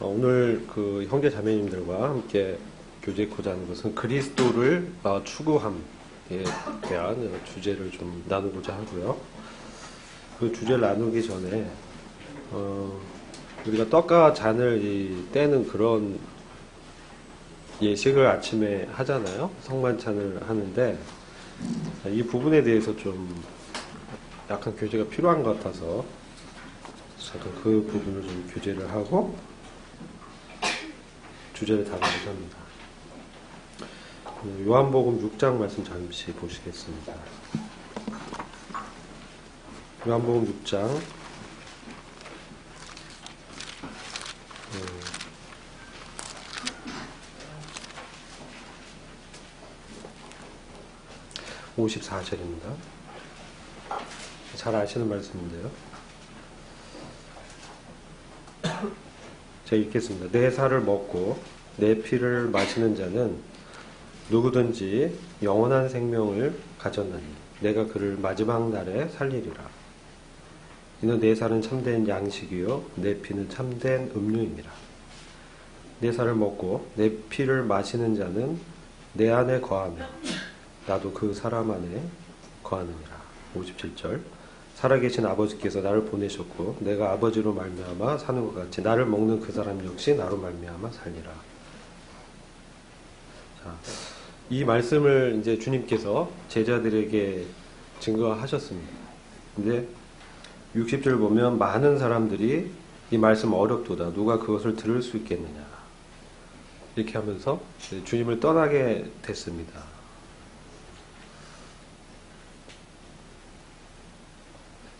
오늘 그 형제 자매님들과 함께 교제하고자 하는 것은 그리스도를 추구함에 대한 주제를 좀 나누고자 하고요. 그 주제를 나누기 전에 우리가 떡과 잔을 떼는 그런 예식을 아침에 하잖아요. 성만찬을 하는데 이 부분에 대해서 좀 약간 교제가 필요한 것 같아서 잠깐 그 부분을 좀 교제를 하고 주제를 다루고자 합니다. 요한복음 6장 말씀 잠시 보시겠습니다. 요한복음 6장 54절입니다. 잘 아시는 말씀인데요. 제가 읽겠습니다. 내 살을 먹고 내 피를 마시는 자는 누구든지 영원한 생명을 가졌나니 내가 그를 마지막 날에 살리리라. 이는 내 살은 참된 양식이요 내 피는 참된 음료입니다. 내 살을 먹고 내 피를 마시는 자는 내 안에 거하며 나도 그 사람 안에 거하느니라. 57절 살아계신 아버지께서 나를 보내셨고 내가 아버지로 말미암아 사는 것 같이 나를 먹는 그 사람 역시 나로 말미암아 살리라. 자, 이 말씀을 이제 주님께서 제자들에게 증거하셨습니다. 근데 60절 보면 많은 사람들이 이 말씀 어렵도다. 누가 그것을 들을 수 있겠느냐. 이렇게 하면서 주님을 떠나게 됐습니다.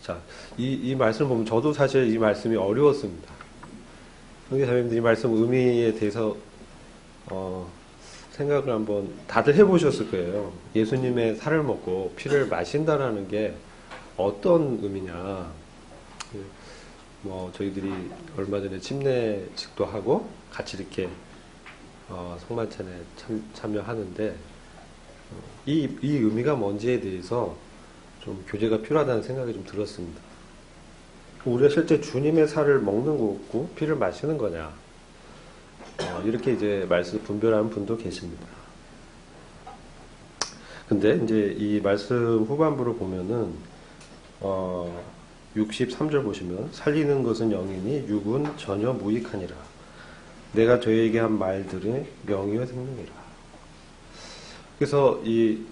자, 이 말씀을 보면 저도 사실 이 말씀이 어려웠습니다. 형제 자매님들 이 말씀 의미에 대해서 생각을 한번 다들 해보셨을 거예요. 예수님의 살을 먹고 피를 마신다라는 게 어떤 의미냐. 저희들이 얼마 전에 침례식도 하고 같이 이렇게 성만찬에 참여하는데 이 의미가 뭔지에 대해서 좀 교제가 필요하다는 생각이 좀 들었습니다. 우리가 실제 주님의 살을 먹는 거고 피를 마시는 거냐, 이렇게 이제 말씀 분별하는 분도 계십니다. 근데 이제 이 말씀 후반부를 보면은 63절 보시면 살리는 것은 영이니 육은 전혀 무익하니라. 내가 저에게 한 말들은 명이요 생명이라. 그래서 이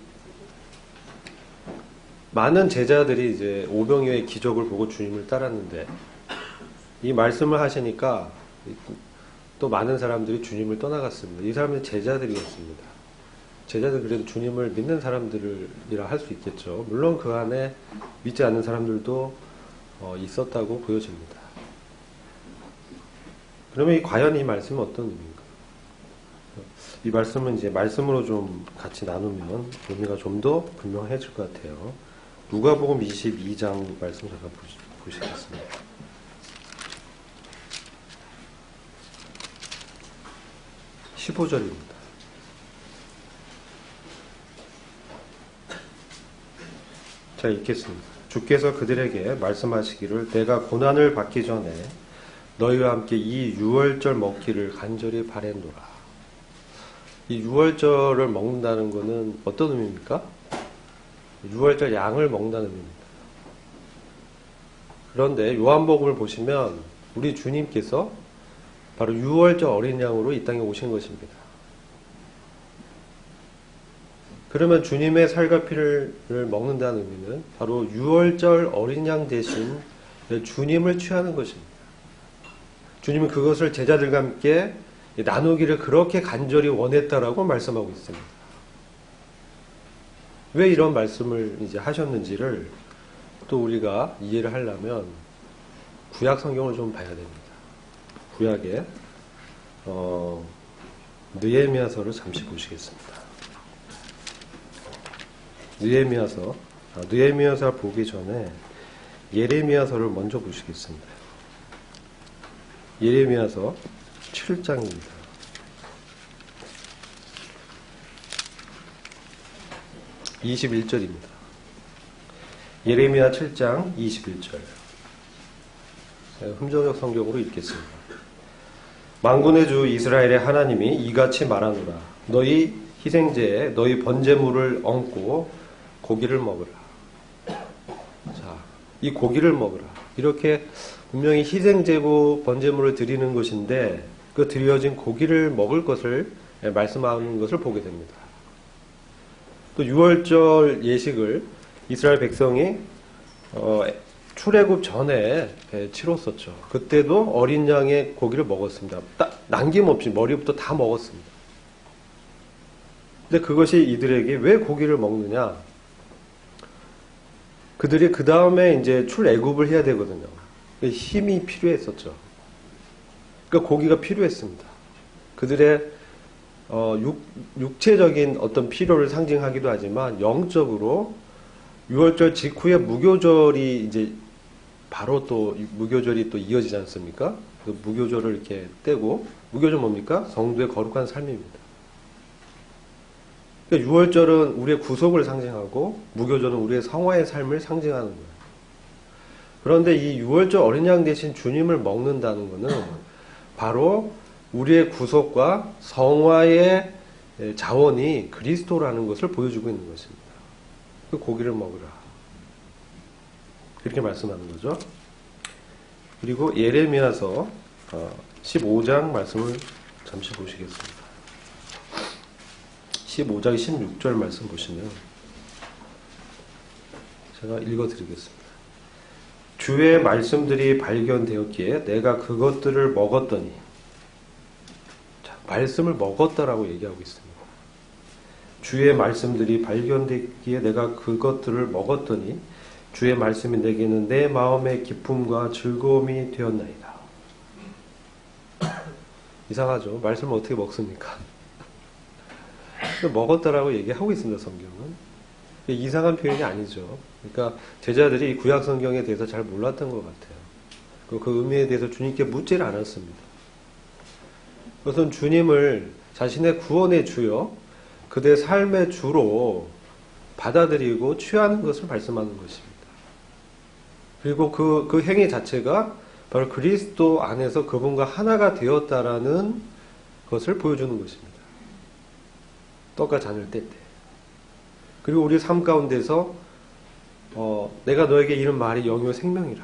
많은 제자들이 이제 오병이어의 기적을 보고 주님을 따랐는데 이 말씀을 하시니까 또 많은 사람들이 주님을 떠나갔습니다. 이 사람들은 제자들이었습니다. 제자들 그래도 주님을 믿는 사람들이라 할 수 있겠죠. 물론 그 안에 믿지 않는 사람들도 있었다고 보여집니다. 그러면 과연 이 말씀은 어떤 의미인가? 이 말씀은 이제 말씀으로 좀 같이 나누면 의미가 좀 더 분명해질 것 같아요. 누가복음 22장 말씀 잠깐 보시겠습니다. (15절입니다) 자, 읽겠습니다. 주께서 그들에게 말씀하시기를 내가 고난을 받기 전에 너희와 함께 이 유월절 먹기를 간절히 바랬노라. 이 유월절을 먹는다는 것은 어떤 의미입니까? 유월절 양을 먹는다는 의미입니다. 그런데 요한복음을 보시면 우리 주님께서 바로 유월절 어린 양으로 이 땅에 오신 것입니다. 그러면 주님의 살과 피를 먹는다는 의미는 바로 유월절 어린 양 대신 주님을 취하는 것입니다. 주님은 그것을 제자들과 함께 나누기를 그렇게 간절히 원했다라고 말씀하고 있습니다. 왜 이런 말씀을 이제 하셨는지를 또 우리가 이해를 하려면 구약 성경을 좀 봐야 됩니다. 구약에 느헤미야서를 잠시 보시겠습니다. 느헤미야서 보기 전에 예레미야서를 먼저 보시겠습니다. 예레미야서 7장입니다. (21절입니다) 예레미야 7장 21절. 흠정역 성경으로 읽겠습니다. 만군의 주 이스라엘의 하나님이 이같이 말하노라. 너희 희생제에 너희 번제물을 얹고 고기를 먹으라. 자, 이 고기를 먹으라. 이렇게 분명히 희생제고 번제물을 드리는 것인데 그 드려진 고기를 먹을 것을 말씀하는 것을 보게 됩니다. 또 6월절 예식을 이스라엘 백성이 출애굽 전에 치렀었죠. 그때도 어린 양의 고기를 먹었습니다. 딱 남김없이 머리부터 다 먹었습니다. 근데 그것이 이들에게 왜 고기를 먹느냐? 그들이 그 다음에 이제 출애굽을 해야 되거든요. 힘이 필요했었죠. 그러니까 고기가 필요했습니다. 그들의 육체적인 어떤 필요를 상징하기도 하지만 영적으로 6월절 직후에 무교절이 이제 바로 또 무교절이 또 이어지지 않습니까? 그 무교절을 이렇게 떼고 무교절 뭡니까? 성도의 거룩한 삶입니다. 그러니까 6월절은 우리의 구속을 상징하고 무교절은 우리의 성화의 삶을 상징하는 거예요. 그런데 이 6월절 어린 양 대신 주님을 먹는다는 것은 바로 우리의 구속과 성화의 자원이 그리스도라는 것을 보여주고 있는 것입니다. 그 고기를 먹으라. 그렇게 말씀하는 거죠. 그리고 예레미야서 15장 말씀을 잠시 보시겠습니다. 15장 16절 말씀 보시면 제가 읽어드리겠습니다. 주의 말씀들이 발견되었기에 내가 그것들을 먹었더니, 자, 말씀을 먹었다라고 얘기하고 있습니다. 주의 말씀들이 발견되기에 내가 그것들을 먹었더니 주의 말씀이 내게는 내 마음의 기쁨과 즐거움이 되었나이다. 이상하죠? 말씀을 어떻게 먹습니까? 먹었다라고 얘기하고 있습니다. 성경은. 이상한 표현이 아니죠. 그러니까 제자들이 이 구약 성경에 대해서 잘 몰랐던 것 같아요. 그 의미에 대해서 주님께 묻지를 않았습니다. 그것은 주님을 자신의 구원의 주요, 그들의 삶의 주로 받아들이고 취하는 것을 말씀하는 것입니다. 그리고 그 행위 자체가 바로 그리스도 안에서 그분과 하나가 되었다라는 것을 보여주는 것입니다. 떡과 잔을 뗄 때. 그리고 우리 삶 가운데서 내가 너에게 이런 말이 영이요 생명이라.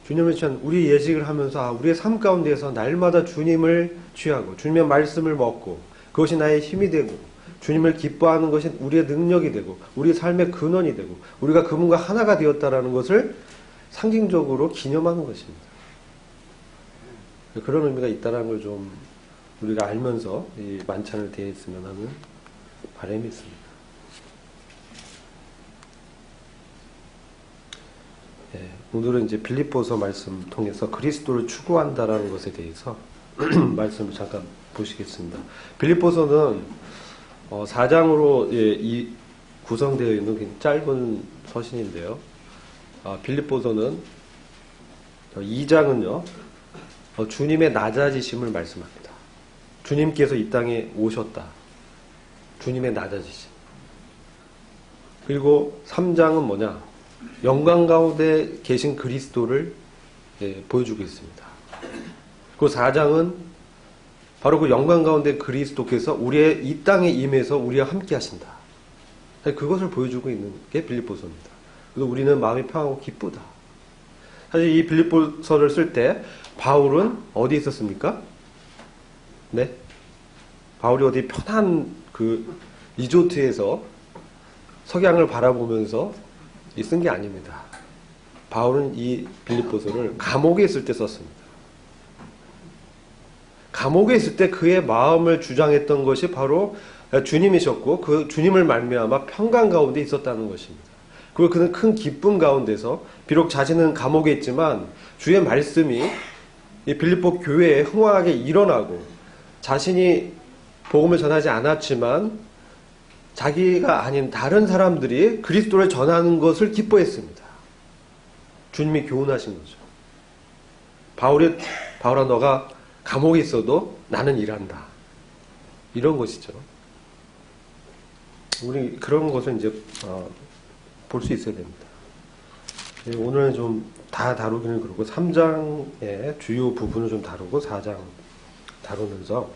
주님을 취한 우리 예식을 하면서 우리의 삶 가운데서 날마다 주님을 취하고 주님의 말씀을 먹고 그것이 나의 힘이 되고 주님을 기뻐하는 것이 우리의 능력이 되고 우리의 삶의 근원이 되고 우리가 그분과 하나가 되었다라는 것을 상징적으로 기념하는 것입니다. 그런 의미가 있다는 걸 좀 우리가 알면서 이 만찬을 대했으면 하는 바람이 있습니다. 오늘은 이제 빌립보서 말씀 통해서 그리스도를 추구한다라는 것에 대해서 말씀을 잠깐 보시겠습니다. 빌립보서는 4장으로 이 구성되어 있는 짧은 서신인데요. 빌립보서는 2장은요 주님의 낮아지심을 말씀합니다. 주님께서 이 땅에 오셨다. 주님의 낮아지심. 그리고 3장은 뭐냐? 영광 가운데 계신 그리스도를 보여주고 있습니다. 그 4장은 바로 그 영광 가운데 그리스도께서 우리의 이 땅에 임해서 우리와 함께 하신다. 그것을 보여주고 있는 게 빌립보서입니다. 그래서 우리는 마음이 평하고 기쁘다. 사실 이 빌립보서를 쓸 때 바울은 어디 있었습니까? 네? 바울이 어디 편한 그 리조트에서 석양을 바라보면서 쓴 게 아닙니다. 바울은 이 빌립보서를 감옥에 있을 때 썼습니다. 감옥에 있을 때 그의 마음을 주장했던 것이 바로 주님이셨고 그 주님을 말미암아 평강 가운데 있었다는 것입니다. 그리고 그는 큰 기쁨 가운데서 비록 자신은 감옥에 있지만 주의 말씀이 이 빌립보 교회에 흥황하게 일어나고 자신이 복음을 전하지 않았지만 자기가 아닌 다른 사람들이 그리스도를 전하는 것을 기뻐했습니다. 주님이 교훈하신 거죠. 바울아 너가 감옥에 있어도 나는 일한다. 이런 것이죠. 우리 그런 것을 이제 볼 수 있어야 됩니다. 오늘 좀 다 다루기는 그렇고 3장의 주요 부분을 좀 다루고 4장 다루면서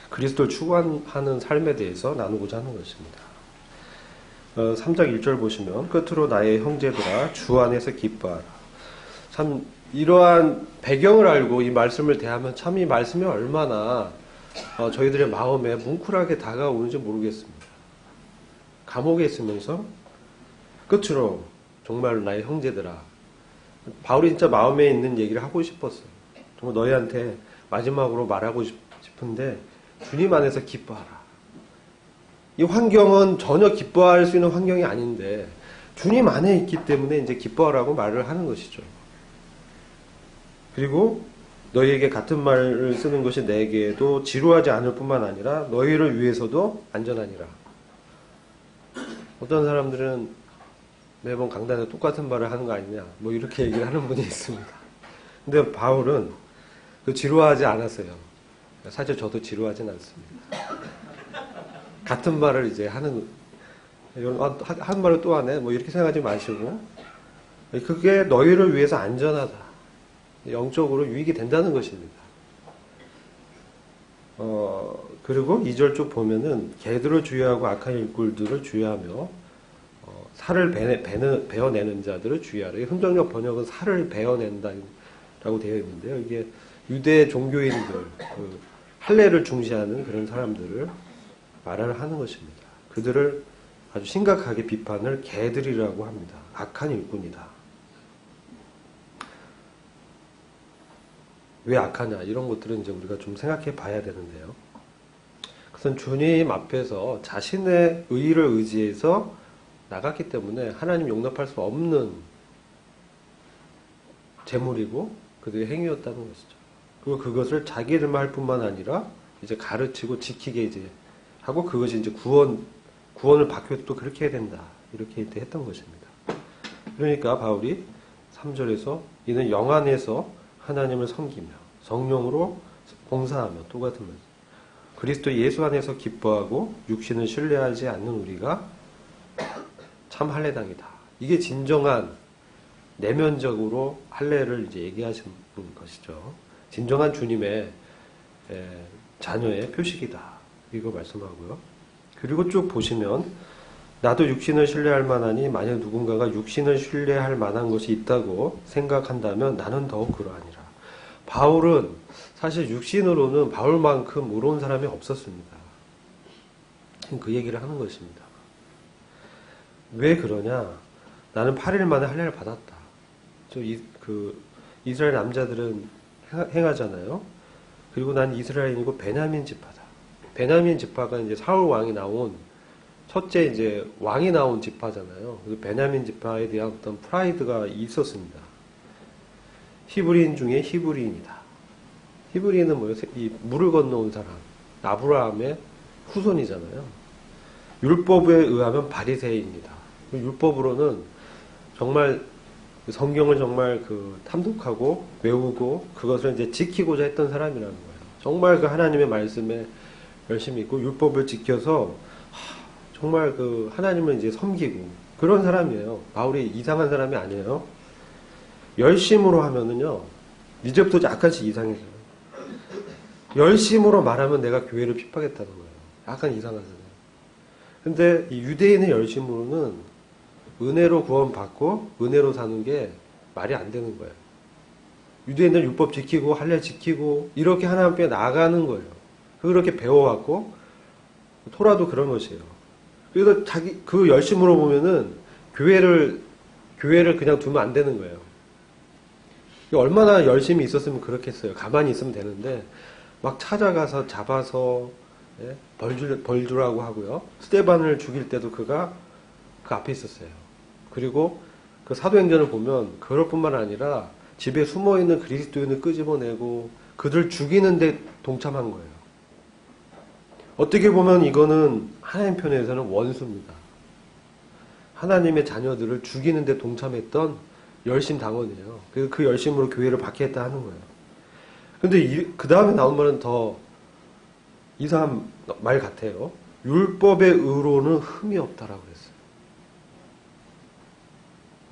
그리스도를 추구하는 삶에 대해서 나누고자 하는 것입니다. 3장 1절 보시면 끝으로 나의 형제들아 주 안에서 기뻐하라. 참 이러한 배경을 알고 이 말씀을 대하면 참 이 말씀이 얼마나 저희들의 마음에 뭉클하게 다가오는지 모르겠습니다. 감옥에 있으면서 끝으로 정말 나의 형제들아, 바울이 진짜 마음에 있는 얘기를 하고 싶었어요. 정말 너희한테 마지막으로 말하고 싶은데 주님 안에서 기뻐하라. 이 환경은 전혀 기뻐할 수 있는 환경이 아닌데 주님 안에 있기 때문에 이제 기뻐하라고 말을 하는 것이죠. 그리고 너희에게 같은 말을 쓰는 것이 내게도 지루하지 않을 뿐만 아니라 너희를 위해서도 안전하니라. 어떤 사람들은 매번 강단에 똑같은 말을 하는 거 아니냐, 뭐 이렇게 얘기를 하는 분이 있습니다. 근데 바울은 그 지루하지 않았어요. 사실 저도 지루하진 않습니다. 같은 말을 이제 하는, 한 말을 또 하네, 뭐 이렇게 생각하지 마시고, 그게 너희를 위해서 안전하다. 영적으로 유익이 된다는 것입니다. 그리고 2절 쭉 보면은 개들을 주의하고 악한 일꾼들을 주의하며 살을 베어내는 자들을 주의하라. 흥정역 번역은 살을 베어낸다라고 되어 있는데요. 이게 유대 종교인들, 할례를 중시하는 그런 사람들을 말을 하는 것입니다. 그들을 아주 심각하게 비판을 개들이라고 합니다. 악한 일꾼이다. 왜 악하냐, 이런 것들은 이제 우리가 좀 생각해 봐야 되는데요. 그것은 주님 앞에서 자신의 의의를 의지해서 나갔기 때문에 하나님 용납할 수 없는 재물이고 그들의 행위였다는 것이죠. 그리고 그것을 자기들만 할 뿐만 아니라 이제 가르치고 지키게 이제 하고 그것이 이제 구원을 받기 위해서 또 그렇게 해야 된다. 이렇게 했던 것입니다. 그러니까 바울이 3절에서 이는 영 안에서 하나님을 섬기며 성령으로 봉사하며 또 같은 말. 그리스도 예수 안에서 기뻐하고 육신을 신뢰하지 않는 우리가 참 할례당이다. 이게 진정한 내면적으로 할례를 이제 얘기하시는 것이죠. 진정한 주님의 자녀의 표식이다. 이거 말씀하고요. 그리고 쭉 보시면 나도 육신을 신뢰할 만하니 만약 누군가가 육신을 신뢰할 만한 것이 있다고 생각한다면 나는 더욱 그러하니라. 바울은 사실 육신으로는 바울만큼 의로운 사람이 없었습니다. 그 얘기를 하는 것입니다. 왜 그러냐? 나는 8일 만에 할례를 받았다. 이스라엘 남자들은 행하잖아요. 그리고 난 이스라엘이고 베냐민 지파다. 베냐민 지파가 이제 사울 왕이 나온 첫째 이제 왕이 나온 지파잖아요. 그래서 베냐민 지파에 대한 어떤 프라이드가 있었습니다. 히브리인 중에 히브리인이다. 히브리인은 뭐예요? 이 물을 건너온 사람, 아브라함의 후손이잖아요. 율법에 의하면 바리새인입니다. 율법으로는 정말 성경을 정말 탐독하고 외우고 그것을 이제 지키고자 했던 사람이라는 거예요. 정말 그 하나님의 말씀에 열심히 있고 율법을 지켜서 정말 하나님을 이제 섬기고 그런 사람이에요. 바울이 이상한 사람이 아니에요. 열심으로 하면은요, 이제부터 약간씩 이상해져요. 열심으로 말하면 내가 교회를 핍박했다는 거예요. 약간 이상하잖아요. 근데 이 유대인의 열심으로는 은혜로 구원받고 은혜로 사는 게 말이 안 되는 거예요. 유대인들 율법 지키고 할례 지키고 이렇게 하나님 앞에 나가는 거예요. 그렇게 배워왔고 토라도 그런 것이에요. 그래서 그 열심으로 보면은 교회를 그냥 두면 안 되는 거예요. 얼마나 열심히 있었으면 그렇겠어요. 가만히 있으면 되는데 막 찾아가서 잡아서 벌 주라고 하고요. 스데반을 죽일 때도 그가 그 앞에 있었어요. 그리고 그 사도행전을 보면 그럴 뿐만 아니라 집에 숨어있는 그리스도인을 끄집어내고 그들 죽이는데 동참한 거예요. 어떻게 보면 이거는 하나님 편에서는 원수입니다. 하나님의 자녀들을 죽이는데 동참했던 열심 당원이에요. 그래서 그 열심으로 교회를 박해했다 하는 거예요. 근데 그 다음에 나온 말은 더 이상한 말 같아요. 율법의 의로는 흠이 없다라고 그랬어요.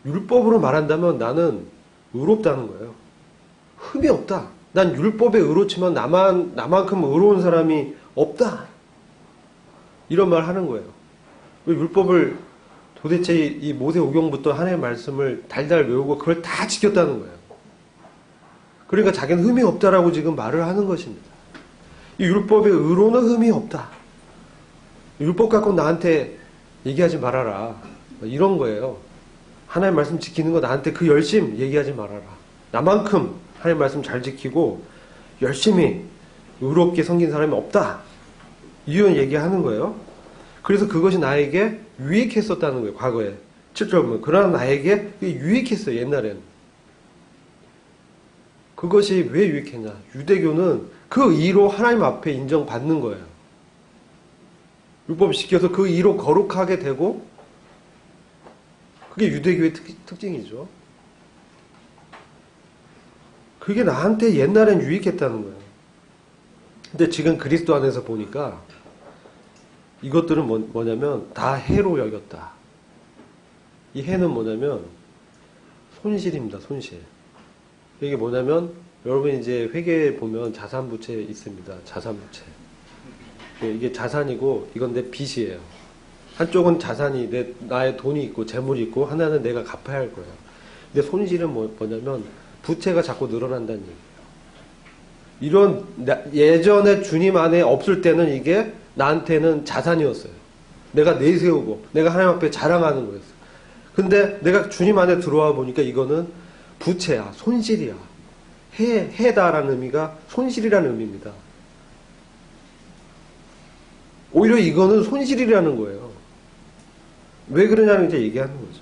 율법으로 말한다면 나는 의롭다는 거예요. 흠이 없다. 난 율법에 의롭지만 나만큼 의로운 사람이 없다. 이런 말 하는 거예요. 율법을 도대체 이 모세오경부터 하나님의 말씀을 달달 외우고 그걸 다 지켰다는 거예요. 그러니까 자기는 흠이 없다라고 지금 말을 하는 것입니다. 이 율법의 의로는 흠이 없다. 율법 갖고 나한테 얘기하지 말아라. 이런 거예요. 하나님의 말씀 지키는 거 나한테 그 열심 얘기하지 말아라. 나만큼 하나님의 말씀 잘 지키고 열심히 의롭게 섬긴 사람이 없다. 이런 얘기하는 거예요. 그래서 그것이 나에게 유익했었다는 거예요. 과거에. 7절 보면 그러나 나에게 유익했어요. 옛날에는. 그것이 왜 유익했냐. 유대교는 그 의로 하나님 앞에 인정받는 거예요. 율법 지켜서 그 의로 거룩하게 되고 그게 유대교의 특징이죠. 그게 나한테 옛날엔 유익했다는 거예요. 근데 지금 그리스도 안에서 보니까 이것들은 뭐냐면 다 해로 여겼다. 이 해는 뭐냐면 손실입니다. 손실. 이게 뭐냐면 여러분 이제 회계에 보면 자산부채 있습니다. 자산부채. 이게 자산이고 이건 내 빚이에요. 한쪽은 자산이 나의 돈이 있고 재물이 있고 하나는 내가 갚아야 할 거예요. 근데 손실은 뭐냐면 부채가 자꾸 늘어난다는 얘기예요. 이런 예전에 주님 안에 없을 때는 이게 나한테는 자산이었어요. 내가 내세우고 내가 하나님 앞에 자랑하는 거였어요. 근데 내가 주님 안에 들어와 보니까 이거는 부채야, 손실이야. 해다라는 의미가 손실이라는 의미입니다. 오히려 이거는 손실이라는 거예요. 왜 그러냐는 이제 얘기하는 거죠.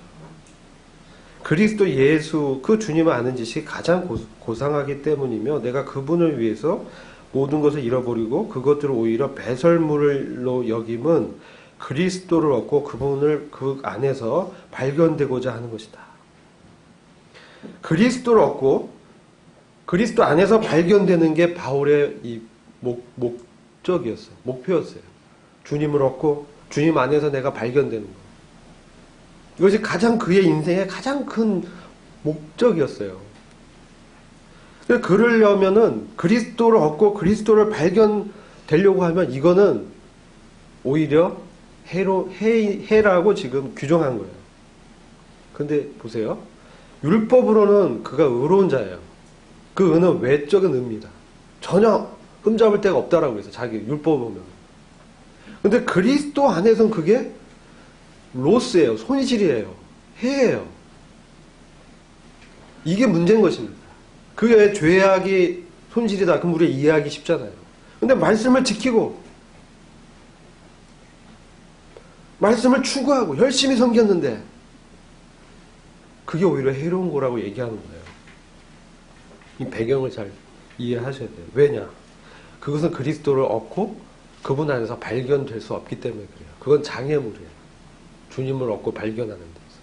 그리스도 예수 그 주님을 아는 지식이 가장 고상하기 때문이며 내가 그분을 위해서 모든 것을 잃어버리고 그것들을 오히려 배설물로 여김은 그리스도를 얻고 그분을 그 안에서 발견되고자 하는 것이다. 그리스도를 얻고 그리스도 안에서 발견되는 게 바울의 이 목적이었어요. 목표였어요. 주님을 얻고 주님 안에서 내가 발견되는 거. 이것이 가장 그의 인생의 가장 큰 목적이었어요. 그러려면은 그리스도를 얻고 그리스도를 발견되려고 하면 이거는 오히려 해라고 지금 규정한 거예요. 근데 보세요. 율법으로는 그가 의로운 자예요. 그 의는 외적인 의입니다. 전혀 흠잡을 데가 없다라고 해서 자기 율법 보면. 근데 그리스도 안에서는 그게 로스예요. 손실이에요. 해예요. 이게 문제인 것입니다. 그게 죄악이 손실이다. 그럼 우리가 이해하기 쉽잖아요. 근데 말씀을 지키고 말씀을 추구하고 열심히 섬겼는데 그게 오히려 해로운 거라고 얘기하는 거예요. 이 배경을 잘 이해하셔야 돼요. 왜냐? 그것은 그리스도를 얻고 그분 안에서 발견될 수 없기 때문에 그래요. 그건 장애물이에요. 주님을 얻고 발견하는 데 있어서.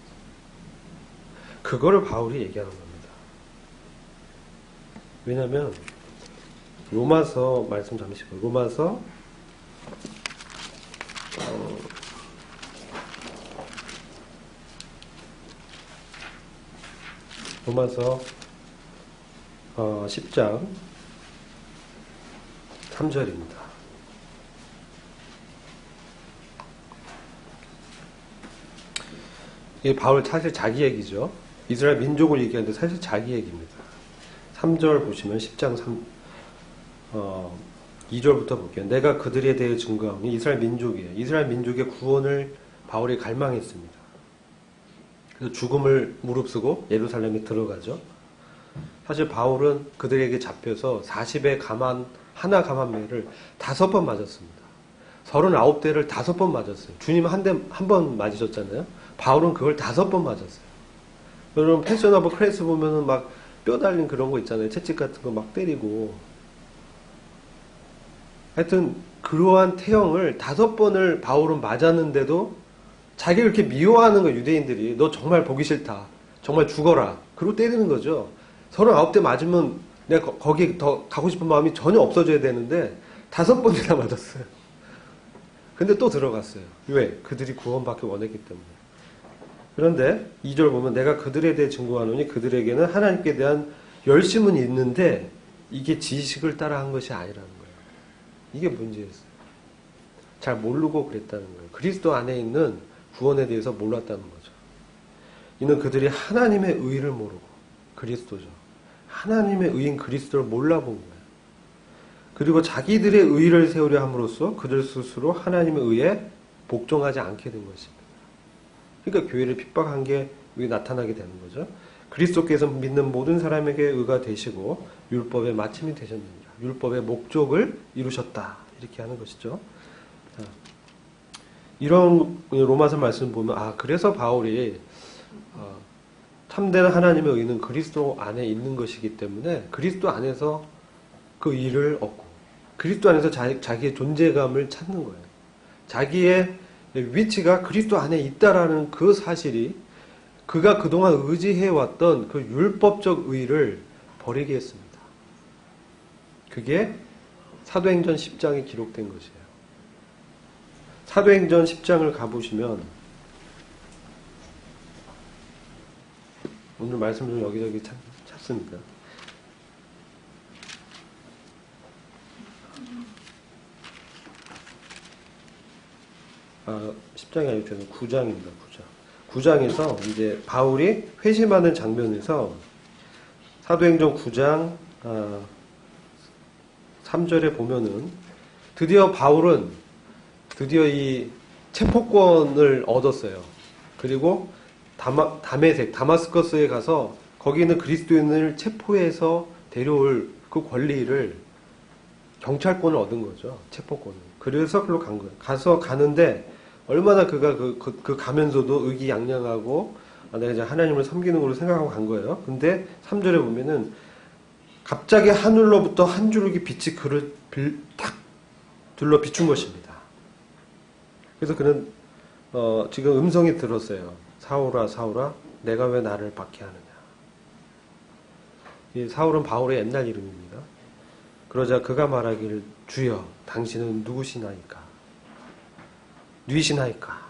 그거를 바울이 얘기하는 겁니다. 왜냐면 로마서 말씀 잠시 보고 로마서 로마서 10장 3절입니다. 이게 바울 사실 자기 얘기죠. 이스라엘 민족을 얘기하는데 사실 자기 얘기입니다. 3절 보시면 10장 2절부터 볼게요. 내가 그들에 대해 증거하니 이스라엘 민족이에요. 이스라엘 민족의 구원을 바울이 갈망했습니다. 그래서 죽음을 무릅쓰고 예루살렘에 들어가죠. 사실 바울은 그들에게 잡혀서 40의 하나 가만매를 5번 맞았습니다. 39대를 5번 맞았어요. 주님 한 번 맞으셨잖아요. 바울은 그걸 5번 맞았어요. 여러분 패션 오브 크레스 보면은 막 뼈 달린 그런 거 있잖아요. 채찍 같은 거 막 때리고. 하여튼 그러한 태형을 5번을 바울은 맞았는데도 자기를 이렇게 미워하는 거예요. 유대인들이. 너 정말 보기 싫다. 정말 죽어라. 그러고 때리는 거죠. 39대 맞으면 내가 거기 더 가고 싶은 마음이 전혀 없어져야 되는데 5번이나 맞았어요. 근데 또 들어갔어요. 왜? 그들이 구원받기 원했기 때문에. 그런데 2절 보면 내가 그들에 대해 증거하노니 그들에게는 하나님께 대한 열심은 있는데 이게 지식을 따라 한 것이 아니라는 거예요. 이게 문제였어요. 잘 모르고 그랬다는 거예요. 그리스도 안에 있는 구원에 대해서 몰랐다는 거죠. 이는 그들이 하나님의 의를 모르고, 그리스도죠. 하나님의 의인 그리스도를 몰라본 거예요. 그리고 자기들의 의를 세우려 함으로써 그들 스스로 하나님의 의에 복종하지 않게 된 것입니다. 그러니까 교회를 핍박한 게 나타나게 되는 거죠. 그리스도께서 믿는 모든 사람에게 의가 되시고 율법의 마침이 되셨느니라. 율법의 목적을 이루셨다. 이렇게 하는 것이죠. 이런 로마서 말씀 보면 그래서 바울이 참된 하나님의 의는 그리스도 안에 있는 것이기 때문에 그리스도 안에서 그 의를 얻고 그리스도 안에서 자기의 존재감을 찾는 거예요. 자기의 위치가 그리스도 안에 있다라는 그 사실이 그가 그동안 의지해왔던 그 율법적 의를 버리게 했습니다. 그게 사도행전 10장에 기록된 것이에요. 사도행전 10장을 가보시면 오늘 말씀 좀 여기저기 찾습니다. 10장이 아니고 9장입니다. 9장에서 이제 바울이 회심하는 장면에서 사도행전 9장 3절에 보면은 드디어 바울은 이 체포권을 얻었어요. 그리고 다마스커스에 가서 거기 있는 그리스도인을 체포해서 데려올 그 권리를 경찰권을 얻은 거죠. 체포권을. 그래서 그걸로 간 거예요. 가는데 얼마나 그가 그 가면서도 의기양양하고 내가 이제 하나님을 섬기는 걸로 생각하고 간 거예요. 근데 3절에 보면은 갑자기 하늘로부터 한 줄기 빛이 그를 탁 둘러 비춘 것입니다. 그래서 그는 지금 음성이 들었어요. 사울아 사울아 내가 왜 나를 박해하느냐. 이 사울은 바울의 옛날 이름입니다. 그러자 그가 말하기를 주여 당신은 누구시나이까 뉘시나이까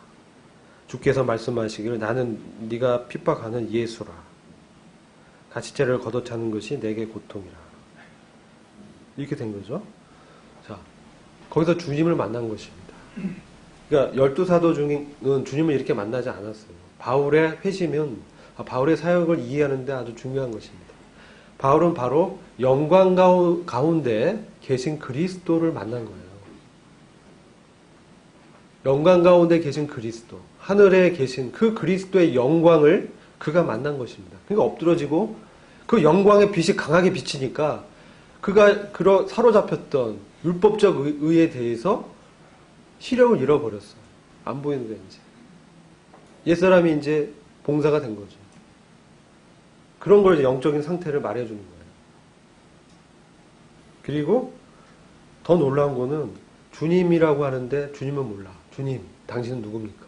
주께서 말씀하시기를 나는 네가 핍박하는 예수라 가시죄를 걷어차는 것이 내게 고통이라 이렇게 된 거죠. 자, 거기서 주님을 만난 것입니다. 그러니까 12사도 중에는 주님을 이렇게 만나지 않았어요. 바울의 회심은 바울의 사역을 이해하는 데 아주 중요한 것입니다. 바울은 바로 영광 가운데 계신 그리스도를 만난 거예요. 영광 가운데 계신 그리스도, 하늘에 계신 그 그리스도의 영광을 그가 만난 것입니다. 그러니까 엎드러지고 그 영광의 빛이 강하게 비치니까 그가 사로잡혔던 율법적 의에 대해서 시력을 잃어버렸어요. 안 보이는 거예요, 이제. 옛사람이 이제 봉사가 된 거죠. 그런 걸 이제 영적인 상태를 말해주는 거예요. 그리고 더 놀라운 거는 주님이라고 하는데 주님은 몰라. 주님, 당신은 누굽니까?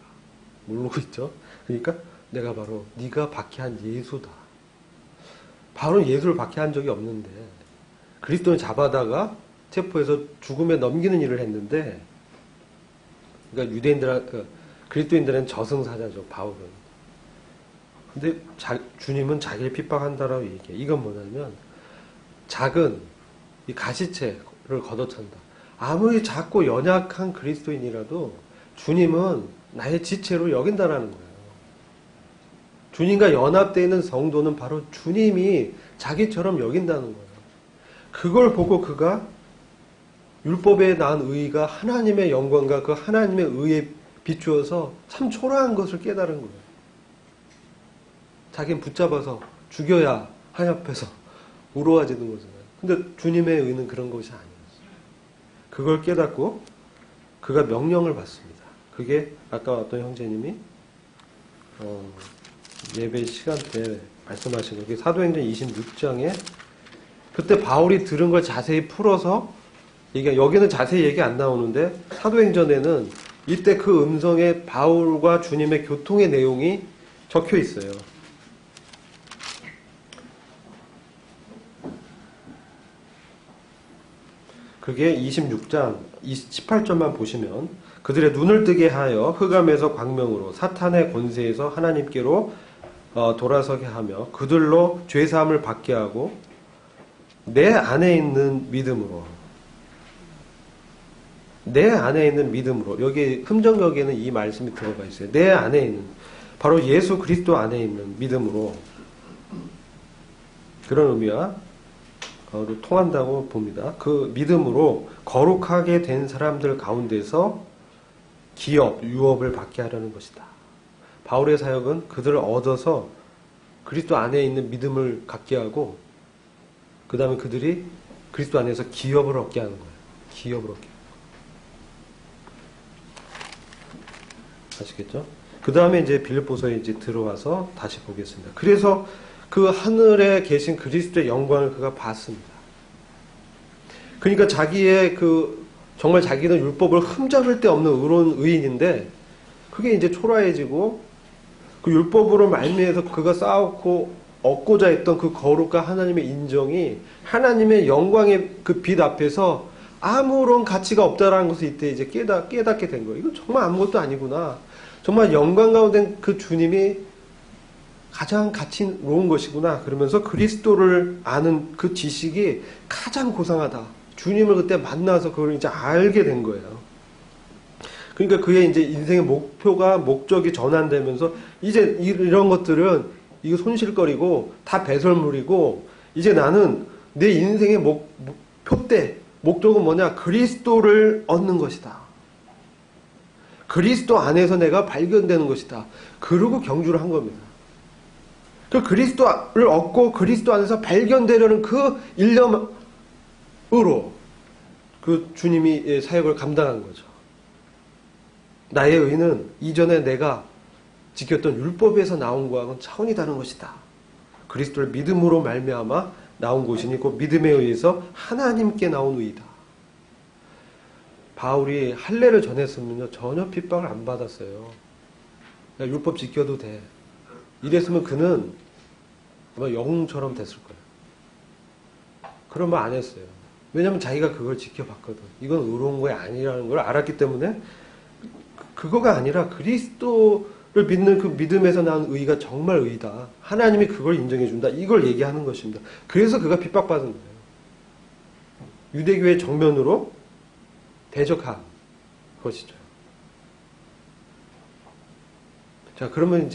모르고 있죠. 그러니까 내가 바로 네가 박해한 예수다. 바로 예수를 박해한 적이 없는데 그리스도를 잡아다가 체포해서 죽음에 넘기는 일을 했는데 그러니까 그리스도인들은 저승사자죠. 바울은. 근데 주님은 자기를 핍박한다라고 얘기해. 이건 뭐냐면 작은 이 가시체를 걷어찬다. 아무리 작고 연약한 그리스도인이라도 주님은 나의 지체로 여긴다라는 거예요. 주님과 연합되어 있는 성도는 바로 주님이 자기처럼 여긴다는 거예요. 그걸 보고 그가 율법에 낳은 의의가 하나님의 영광과 그 하나님의 의에 비추어서 참 초라한 것을 깨달은 거예요. 자기는 붙잡아서 죽여야 하나님 앞에서 우러워지는 거잖아요. 근데 주님의 의는 그런 것이 아니었어요. 그걸 깨닫고 그가 명령을 받습니다. 그게 아까 어떤 형제님이 예배 시간 때 말씀하신 거. 사도행전 26장에 그때 바울이 들은 걸 자세히 풀어서 여기는 자세히 얘기 안 나오는데 사도행전에는 이때 그 음성에 바울과 주님의 교통의 내용이 적혀 있어요. 그게 26장 18절만 보시면 그들의 눈을 뜨게 하여 흑암에서 광명으로 사탄의 권세에서 하나님께로 돌아서게 하며 그들로 죄사함을 받게 하고 내 안에 있는 믿음으로 여기 흠정역에는 이 말씀이 들어가 있어요. 내 안에 있는 바로 예수 그리스도 안에 있는 믿음으로 그런 의미와 통한다고 봅니다. 그 믿음으로 거룩하게 된 사람들 가운데서 유업을 받게 하려는 것이다. 바울의 사역은 그들을 얻어서 그리스도 안에 있는 믿음을 갖게 하고 그 다음에 그들이 그리스도 안에서 기업을 얻게 하는 거예요. 기업을 얻게. 아시겠죠? 그 다음에 이제 빌립보서에 이제 들어와서 다시 보겠습니다. 그래서 그 하늘에 계신 그리스도의 영광을 그가 봤습니다. 그러니까 정말 자기는 율법을 흠잡을 데 없는 의로운 의인인데 그게 이제 초라해지고 그 율법으로 말미에서 그가 쌓고 얻고자 했던 그 거룩과 하나님의 인정이 하나님의 영광의 그 빛 앞에서 아무런 가치가 없다라는 것을 이때 이제 깨닫게 된 거예요. 이거 정말 아무것도 아니구나. 정말 영광 가운데 그 주님이 가장 가치로운 것이구나. 그러면서 그리스도를 아는 그 지식이 가장 고상하다. 주님을 그때 만나서 그걸 이제 알게 된 거예요. 그러니까 그의 이제 인생의 목적이 전환되면서 이제 이런 것들은 이거 손실거리고 다 배설물이고 이제 나는 내 인생의 목적은 뭐냐? 그리스도를 얻는 것이다. 그리스도 안에서 내가 발견되는 것이다. 그러고 경주를 한 겁니다. 그 그리스도를 얻고 그리스도 안에서 발견되려는 그 일념으로 그 주님이 사역을 감당한 거죠. 나의 의는 이전에 내가 지켰던 율법에서 나온 것과는 차원이 다른 것이다. 그리스도를 믿음으로 말미암아 나온 것이니 곧 믿음에 의해서 하나님께 나온 의이다. 바울이 할례를 전했으면요 전혀 핍박을 안 받았어요. 율법 지켜도 돼. 이랬으면 그는 아마 영웅처럼 됐을 거예요. 그런 말 안 했어요. 왜냐하면 자기가 그걸 지켜봤거든. 이건 의로운 거 아니라는 걸 알았기 때문에 그거가 아니라 그리스도를 믿는 그 믿음에서 나온 의가 정말 의다. 하나님이 그걸 인정해준다. 이걸 얘기하는 것입니다. 그래서 그가 핍박받은 거예요. 유대교의 정면으로 대적한 것이죠. 자, 그러면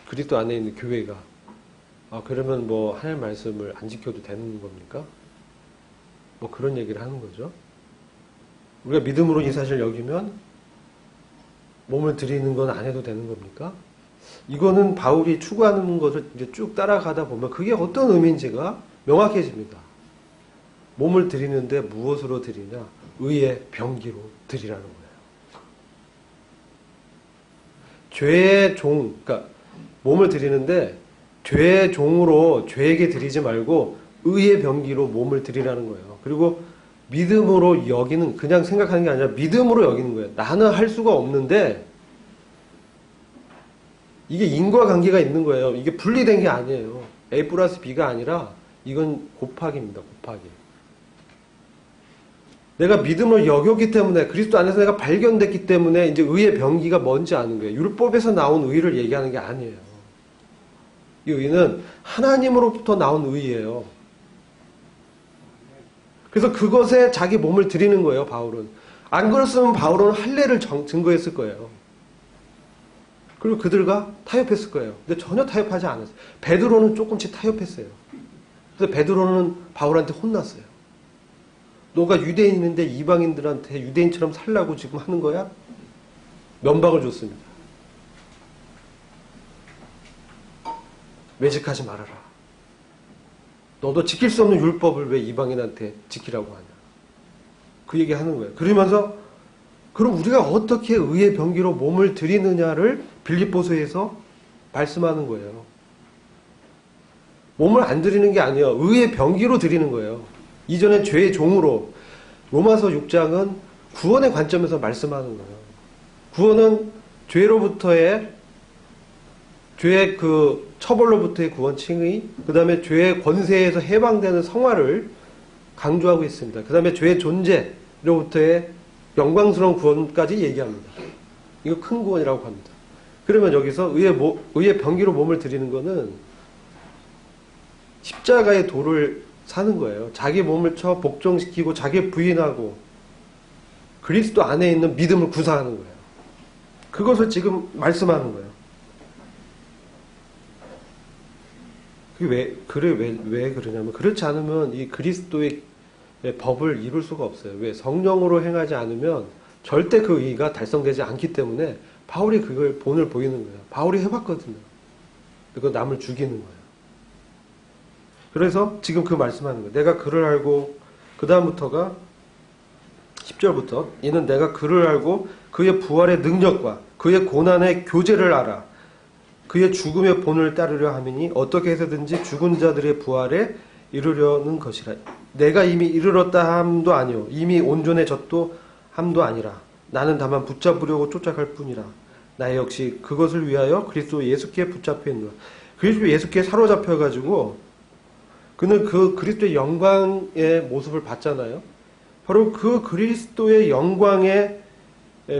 그리스도 안에 있는 교회가 그러면 뭐 하나님 말씀을 안 지켜도 되는 겁니까? 뭐 그런 얘기를 하는 거죠. 우리가 믿음으로 이 사실을 여기면 몸을 드리는 건 안 해도 되는 겁니까? 이거는 바울이 추구하는 것을 이제 쭉 따라가다 보면 그게 어떤 의미인지가 명확해집니다. 몸을 드리는데 무엇으로 드리냐? 의의 병기로 드리라는 거예요. 죄의 종, 그러니까 몸을 드리는데 죄의 종으로 죄에게 드리지 말고 의의 병기로 몸을 드리라는 거예요. 그리고 믿음으로 여기는, 그냥 생각하는 게 아니라 믿음으로 여기는 거예요. 나는 할 수가 없는데 이게 인과관계가 있는 거예요. 이게 분리된 게 아니에요. A 플러스 B가 아니라 이건 곱하기입니다. 곱하기. 내가 믿음을 여겼기 때문에 그리스도 안에서 내가 발견됐기 때문에 이제 의의 병기가 뭔지 아는 거예요. 율법에서 나온 의를 얘기하는 게 아니에요. 이 의는 하나님으로부터 나온 의예요. 그래서 그것에 자기 몸을 드리는 거예요. 바울은. 안 그랬으면 바울은 할례를 증거했을 거예요. 그리고 그들과 타협했을 거예요. 근데 전혀 타협하지 않았어요. 베드로는 조금씩 타협했어요. 그래서 베드로는 바울한테 혼났어요. 너가 유대인인데 이방인들한테 유대인처럼 살라고 지금 하는 거야? 면박을 줬습니다. 매직하지 말아라. 너도 지킬 수 없는 율법을 왜 이방인한테 지키라고 하냐. 그 얘기 하는 거예요. 그러면서 그럼 우리가 어떻게 의의 병기로 몸을 드리느냐를 빌립보서에서 말씀하는 거예요. 몸을 안 드리는 게 아니에요. 의의 병기로 드리는 거예요. 이전에 죄의 종으로. 로마서 6장은 구원의 관점에서 말씀하는 거예요. 구원은 죄의 그 처벌로부터의 구원 칭의, 그 다음에 죄의 권세에서 해방되는 성화를 강조하고 있습니다. 그 다음에 죄의 존재로부터의 영광스러운 구원까지 얘기합니다. 이거 큰 구원이라고 합니다. 그러면 여기서 의의 병기로 몸을 드리는 거는 십자가의 도를 사는 거예요. 자기 몸을 복종시키고 자기 부인하고 그리스도 안에 있는 믿음을 구사하는 거예요. 그것을 지금 말씀하는 거예요. 왜 그러냐면, 그렇지 않으면 이 그리스도의 법을 이룰 수가 없어요. 왜? 성령으로 행하지 않으면 절대 그 의의가 달성되지 않기 때문에 바울이 그걸 본을 보이는 거예요. 바울이 해봤거든요. 그거 남을 죽이는 거예요. 그래서 지금 그 말씀하는 거예요. 내가 그를 알고, 그 다음부터가 10절부터 이는 내가 그를 알고 그의 부활의 능력과 그의 고난의 교제를 알아 그의 죽음의 본을 따르려 하미니 어떻게 해서든지 죽은 자들의 부활에 이르려는 것이라. 내가 이미 이르렀다 함도 아니요 이미 온전해졌도 함도 아니라 나는 다만 붙잡으려고 쫓아갈 뿐이라. 나 역시 그것을 위하여 그리스도 예수께 붙잡혀 있노라. 그리스도 예수께 사로잡혀가지고 그는 그 그리스도의 영광의 모습을 봤잖아요. 바로 그 그리스도의 영광의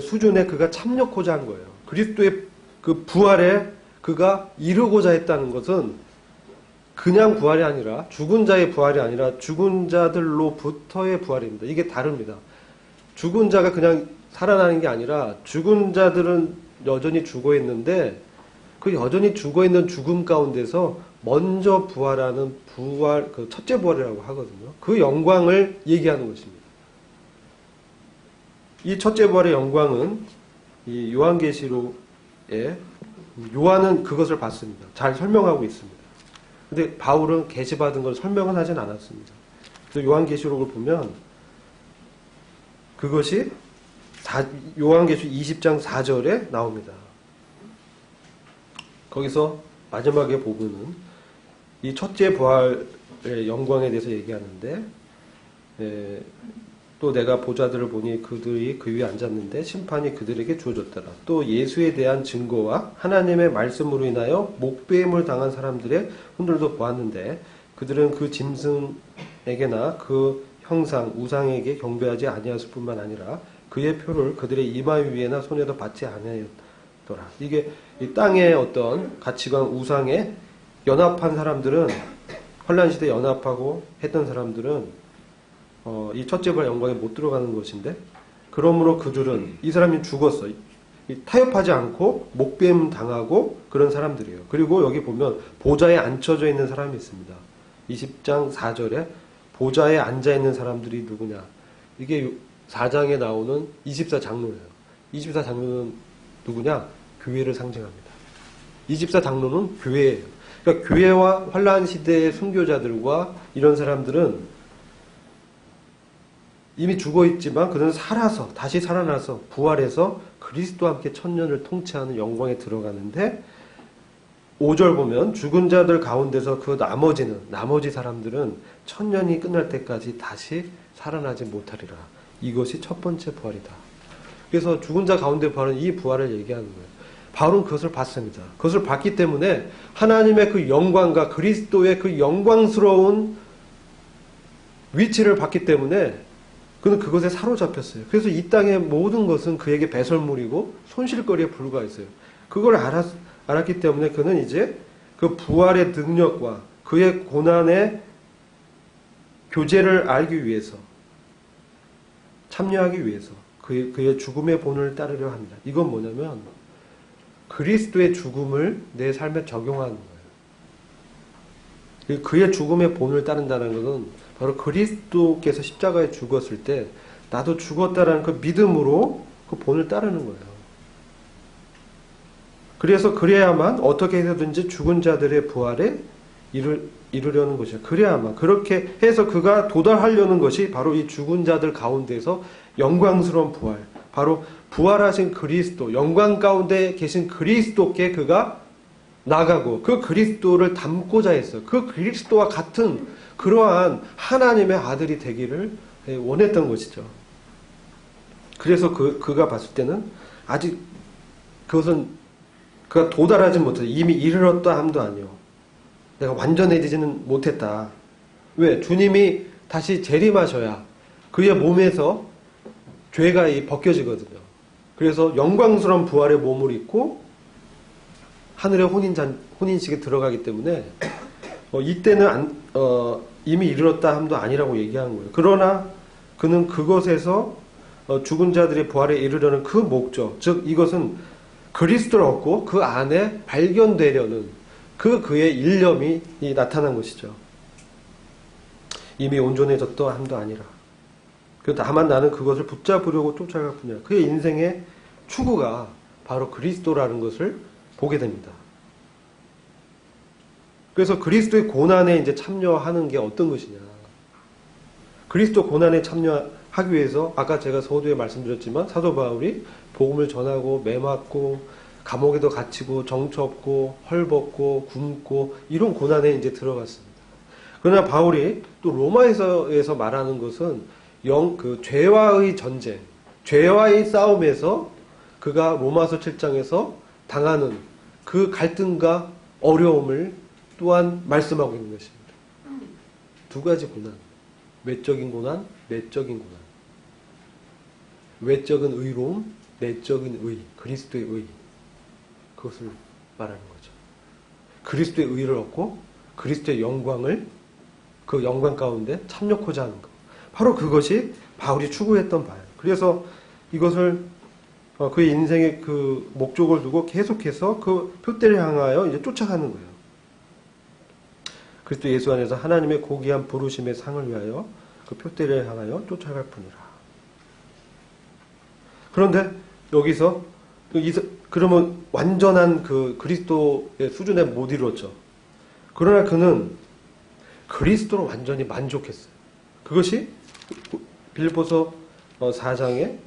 수준에 그가 참여하고자 한 거예요. 그리스도의 그 부활에 그가 이루고자 했다는 것은 그냥 부활이 아니라 죽은 자의 부활이 아니라 죽은 자들로부터의 부활입니다. 이게 다릅니다. 죽은 자가 그냥 살아나는 게 아니라 죽은 자들은 여전히 죽어 있는데 그 여전히 죽어 있는 죽음 가운데서 먼저 부활하는 부활, 그 첫째 부활이라고 하거든요. 그 영광을 얘기하는 것입니다. 이 첫째 부활의 영광은 이 요한계시록에 요한은 그것을 봤습니다. 잘 설명하고 있습니다. 근데 바울은 계시받은 걸 설명은 하진 않았습니다. 그래서 요한계시록을 보면 그것이 요한계시록 20장 4절에 나옵니다. 거기서 마지막에 보면은 이 첫째 부활의 영광에 대해서 얘기하는데 또 내가 보좌들을 보니 그들이 그 위에 앉았는데 심판이 그들에게 주어졌더라. 또 예수에 대한 증거와 하나님의 말씀으로 인하여 목배임을 당한 사람들의 흔들도 보았는데 그들은 그 짐승에게나 그 형상 우상에게 경배하지 아니하였을 뿐만 아니라 그의 표를 그들의 이마 위에나 손에도 받지 아니하였더라. 이게 이 땅의 어떤 가치관 우상에 연합한 사람들은 환란시대에 연합하고 했던 사람들은 이 첫째 부활 영광에 못 들어가는 것인데 그러므로 그들은 이 사람이 죽었어. 타협하지 않고 목배임 당하고 그런 사람들이에요. 그리고 여기 보면 보좌에 앉혀져 있는 사람이 있습니다. 20장 4절에 보좌에 앉아있는 사람들이 누구냐. 이게 4장에 나오는 24장로예요. 24장로는 누구냐? 교회를 상징합니다. 24장로는 교회예요. 그러니까 교회와 환란시대의 순교자들과 이런 사람들은 이미 죽어있지만 그들은 살아서 다시 살아나서 부활해서 그리스도와 함께 천년을 통치하는 영광에 들어가는데 5절 보면 죽은 자들 가운데서 그 나머지 사람들은 천년이 끝날 때까지 다시 살아나지 못하리라. 이것이 첫 번째 부활이다. 그래서 죽은 자 가운데 부활은 이 부활을 얘기하는 거예요. 바울은 그것을 봤습니다. 그것을 봤기 때문에 하나님의 그 영광과 그리스도의 그 영광스러운 위치를 봤기 때문에 그는 그것에 사로잡혔어요. 그래서 이 땅의 모든 것은 그에게 배설물이고 손실거리에 불과했어요. 그걸 알았기 때문에 그는 이제 그 부활의 능력과 그의 고난의 교제를 알기 위해서 참여하기 위해서 그의 죽음의 본을 따르려 합니다. 이건 뭐냐면 그리스도의 죽음을 내 삶에 적용하는 거예요. 그의 죽음의 본을 따른다는 것은 바로 그리스도께서 십자가에 죽었을 때 나도 죽었다라는 그 믿음으로 그 본을 따르는 거예요. 그래서 그래야만 어떻게 해서든지 죽은 자들의 부활에 이르려는 것이죠. 그래야만 그렇게 해서 그가 도달하려는 것이 바로 이 죽은 자들 가운데서 영광스러운 부활, 바로 부활하신 그리스도, 영광 가운데 계신 그리스도께 그가 나가고 그 그리스도를 닮고자 했어요. 그 그리스도와 같은 그러한 하나님의 아들이 되기를 원했던 것이죠. 그래서 그가 봤을 때는 아직 그것은 그가 도달하지 못해서 이미 이르렀다 함도 아니요. 내가 완전해지지는 못했다. 왜? 주님이 다시 재림하셔야 그의 몸에서 죄가 벗겨지거든요. 그래서 영광스러운 부활의 몸을 입고 하늘의 혼인식에 들어가기 때문에 이때는 이미 이르렀다 함도 아니라고 얘기하는 거예요. 그러나 그는 그것에서 죽은 자들의 부활에 이르려는 그 목적, 즉 이것은 그리스도를 얻고 그 안에 발견되려는 그의 일념이 나타난 것이죠. 이미 온전해졌다 함도 아니라. 다만 나는 그것을 붙잡으려고 쫓아갈 뿐이야. 그의 인생의 추구가 바로 그리스도라는 것을 보게 됩니다. 그래서 그리스도의 고난에 이제 참여하는 게 어떤 것이냐. 그리스도 고난에 참여하기 위해서 아까 제가 서두에 말씀드렸지만 사도 바울이 복음을 전하고 매맞고 감옥에도 갇히고 정처없고 헐벗고 굶고 이런 고난에 이제 들어갔습니다. 그러나 바울이 또 로마에서 말하는 것은 그 죄와의 전쟁, 죄와의 싸움에서 그가 로마서 7장에서 당하는 그 갈등과 어려움을 또한 말씀하고 있는 것입니다. 두 가지 고난. 외적인 고난, 내적인 고난. 외적인 의로움, 내적인 의, 그리스도의 의. 그것을 말하는 거죠. 그리스도의 의를 얻고 그리스도의 영광을 그 영광 가운데 참여코자 하는 것. 바로 그것이 바울이 추구했던 바예요. 그래서 이것을 그의 인생의 그 목적을 두고 계속해서 그 표대를 향하여 이제 쫓아가는 거예요. 그리스도 예수 안에서 하나님의 고귀한 부르심의 상을 위하여 그 표대를 향하여 쫓아갈 뿐이라. 그런데 여기서 그러면 완전한 그 그리스도의 수준에 못 이루었죠. 그러나 그는 그리스도로 완전히 만족했어요. 그것이 빌립보서 4장의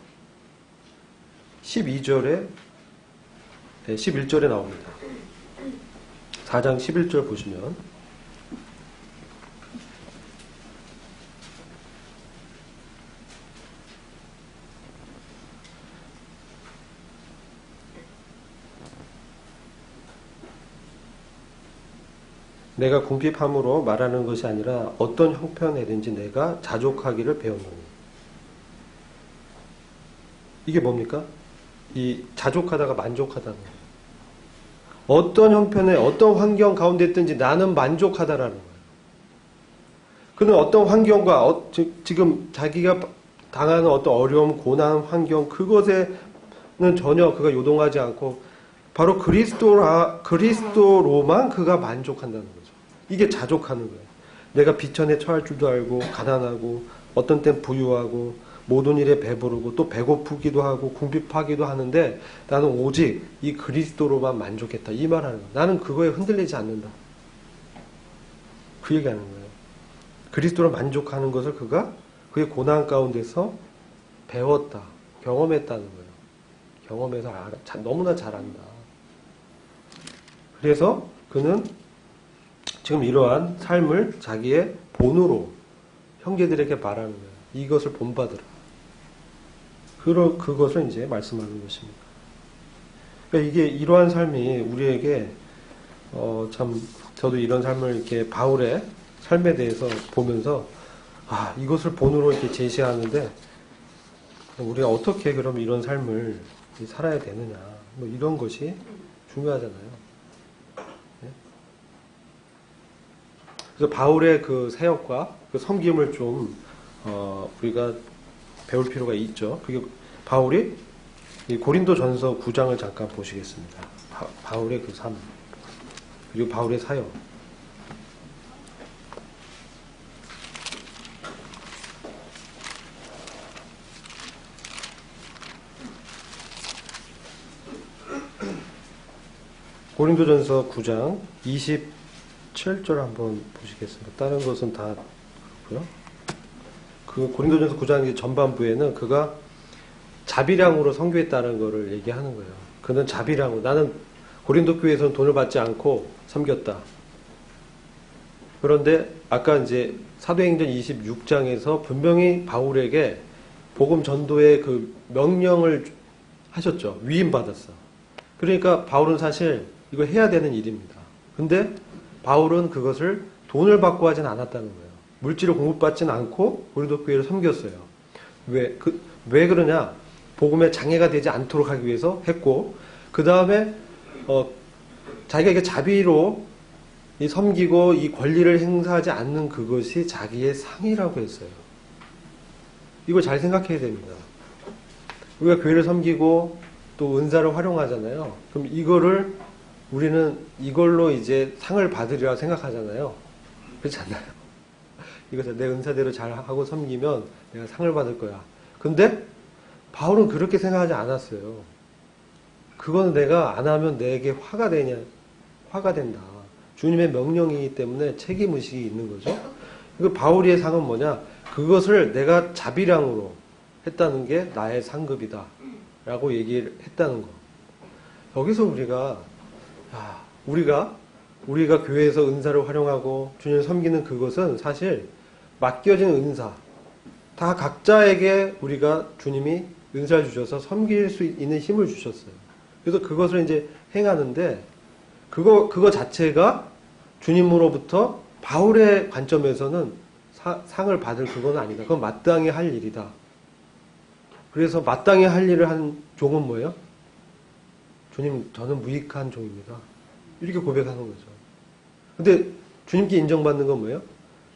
12절에 11절에 나옵니다. 4장 11절 보시면 내가 궁핍함으로 말하는 것이 아니라 어떤 형편에든지 내가 자족하기를 배웠노니. 이게 뭡니까? 이 자족하다가 만족하다는 거예요. 어떤 형편에 어떤 환경 가운데 있든지 나는 만족하다라는 거예요. 그는 어떤 환경과 지금 자기가 당하는 어떤 어려움, 고난, 환경 그것에는 전혀 그가 요동하지 않고 바로 그리스도로만 그가 만족한다는 거죠. 이게 자족하는 거예요. 내가 비천에 처할 줄도 알고 가난하고 어떤 땐 부유하고 모든 일에 배부르고 또 배고프기도 하고 궁핍하기도 하는데 나는 오직 이 그리스도로만 만족했다. 이 말하는 거예요. 나는 그거에 흔들리지 않는다. 그 얘기하는 거예요. 그리스도로 만족하는 것을 그가 그의 고난 가운데서 배웠다. 경험했다는 거예요. 경험해서 너무나 잘 안다. 그래서 그는 지금 이러한 삶을 자기의 본으로 형제들에게 말하는 거예요. 이것을 본받으라. 그것을 이제 말씀하는 것입니다. 그러니까 이게 이러한 삶이 우리에게 참 저도 이런 삶을 이렇게 바울의 삶에 대해서 보면서 이것을 본으로 이렇게 제시하는데 우리가 어떻게 그럼 이런 삶을 살아야 되느냐 뭐 이런 것이 중요하잖아요. 그래서 바울의 그 사역과 그 섬김을 좀 우리가 배울 필요가 있죠. 그게 바울이 이 고린도전서 9장을 잠깐 보시겠습니다. 바울의 그 삶 그리고 바울의 사역. 고린도전서 9장 27절 한번 보시겠습니다. 다른 것은 다 그렇고요. 그 고린도전서 9장 전반부에는 그가 자비량으로 선교했다는 것을 얘기하는 거예요. 그는 자비량으로 나는 고린도 교회에서는 돈을 받지 않고 섬겼다. 그런데 아까 이제 사도행전 26장에서 분명히 바울에게 복음 전도의 그 명령을 하셨죠. 위임 받았어. 그러니까 바울은 사실 이거 해야 되는 일입니다. 근데 바울은 그것을 돈을 받고 하진 않았다는 거예요. 물질을 공급받진 않고 고린도 교회를 섬겼어요. 왜? 왜 그러냐? 복음에 장애가 되지 않도록 하기 위해서 했고, 그 다음에 자기가 이게 자비로 이 섬기고 이 권리를 행사하지 않는 그것이 자기의 상이라고 했어요. 이걸 잘 생각해야 됩니다. 우리가 교회를 섬기고 또 은사를 활용하잖아요. 그럼 이거를 우리는 이걸로 이제 상을 받으리라 생각하잖아요. 그렇지 않나요? 이것을 내 은사대로 잘 하고 섬기면 내가 상을 받을 거야. 근데 바울은 그렇게 생각하지 않았어요. 그건 내가 안 하면 내게 화가 된다. 주님의 명령이기 때문에 책임의식이 있는 거죠. 그 바울의 상은 뭐냐? 그것을 내가 자비량으로 했다는 게 나의 상급이다. 라고 얘기를 했다는 거. 여기서 우리가 교회에서 은사를 활용하고 주님을 섬기는 그것은 사실 맡겨진 은사. 다 각자에게 우리가 주님이 은사를 주셔서 섬길 수 있는 힘을 주셨어요. 그래서 그것을 이제 행하는데 그거 자체가 주님으로부터 바울의 관점에서는 상을 받을 그건 아니다. 그건 마땅히 할 일이다. 그래서 마땅히 할 일을 한 종은 뭐예요? 주님, 저는 무익한 종입니다. 이렇게 고백하는 거죠. 근데 주님께 인정받는 건 뭐예요?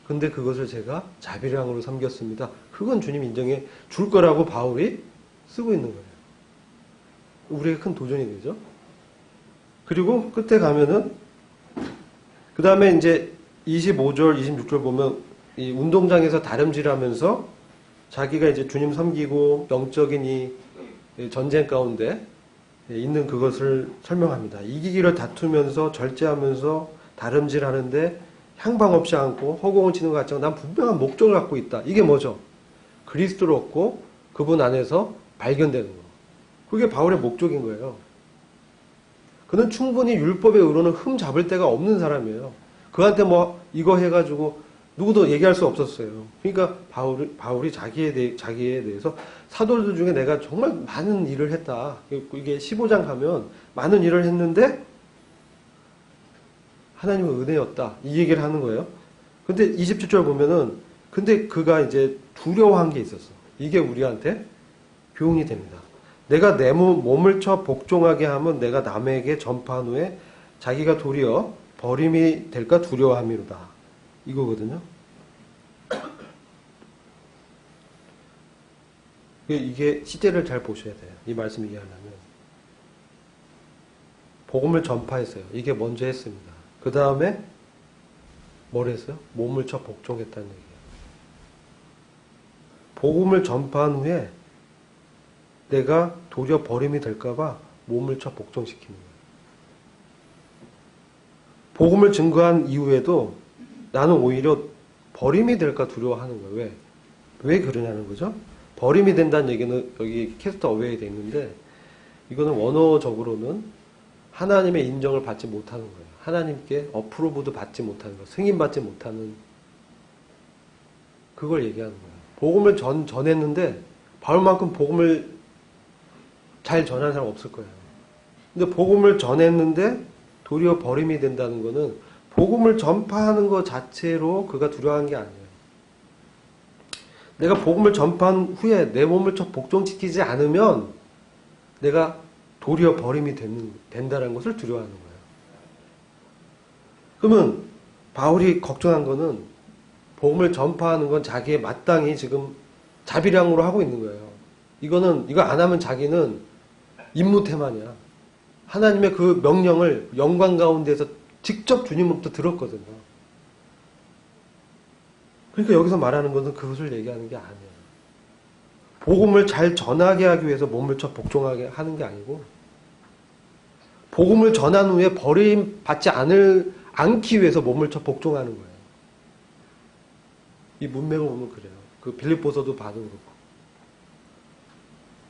근데 그것을 제가 자비량으로 섬겼습니다. 그건 주님 인정해 줄 거라고 바울이 쓰고 있는 거예요. 우리에게 큰 도전이 되죠. 그리고 끝에 가면은 그 다음에 이제 25절, 26절 보면 이 운동장에서 다름질하면서 자기가 이제 주님 섬기고 영적인 이 전쟁 가운데 있는 그것을 설명합니다. 이기기를 다투면서 절제하면서 다름질하는데 향방 없이 않고 허공을 치는 것 같지만 난 분명한 목적을 갖고 있다. 이게 뭐죠? 그리스도를 얻고 그분 안에서 발견되는 거. 그게 바울의 목적인 거예요. 그는 충분히 율법의 의로는 흠 잡을 데가 없는 사람이에요. 그한테 뭐 이거 해가지고 누구도 얘기할 수 없었어요. 그러니까 바울이 자기에 대해서 사도들 중에 내가 정말 많은 일을 했다. 이게 15장 가면 많은 일을 했는데 하나님의 은혜였다. 이 얘기를 하는 거예요. 근데 27절 보면은 근데 그가 이제 두려워한 게 있었어. 이게 우리한테 교훈이 됩니다. 내가 내 몸을 쳐 복종하게 하면 내가 남에게 전파한 후에 자기가 도리어 버림이 될까 두려워함이로다. 이거거든요. 이게 시제를 잘 보셔야 돼요. 이 말씀 이해하려면. 복음을 전파했어요. 이게 먼저 했습니다. 그 다음에 뭘 했어요? 몸을 쳐 복종했다는 얘기예요. 복음을 전파한 후에 내가 도리어 버림이 될까봐 몸을 쳐 복종시키는 거예요. 복음을 증거한 이후에도 나는 오히려 버림이 될까 두려워하는 거예요. 왜? 왜 그러냐는 거죠? 버림이 된다는 얘기는 여기 캐스트 어웨이에 돼 있는데 이거는 원어적으로는 하나님의 인정을 받지 못하는 거예요. 하나님께 어프로브도 받지 못하는 거, 승인받지 못하는 그걸 얘기하는 거예요. 복음을 전했는데 바울만큼 복음을 잘 전하는 사람 없을 거예요. 근데 복음을 전했는데 도리어 버림이 된다는 거는 복음을 전파하는 것 자체로 그가 두려워한 게 아니에요. 내가 복음을 전파한 후에 내 몸을 쳐 복종시키지 않으면 내가 도리어 버림이 된다는 것을 두려워하는 거예요. 그러면 바울이 걱정한 거는 복음을 전파하는 건 자기의 마땅히 지금 자비량으로 하고 있는 거예요. 이거 안 하면 자기는 임무태만이야. 하나님의 그 명령을 영광 가운데서 직접 주님으로부터 들었거든요. 그러니까 여기서 말하는 것은 그것을 얘기하는 게 아니에요. 복음을 잘 전하게 하기 위해서 몸을 쳐 복종하게 하는 게 아니고 복음을 전한 후에 버림받지 않기 위해서 몸을 쳐 복종하는 거예요. 이 문맥을 보면 그래요. 그 빌립보서도 봐도 그렇고.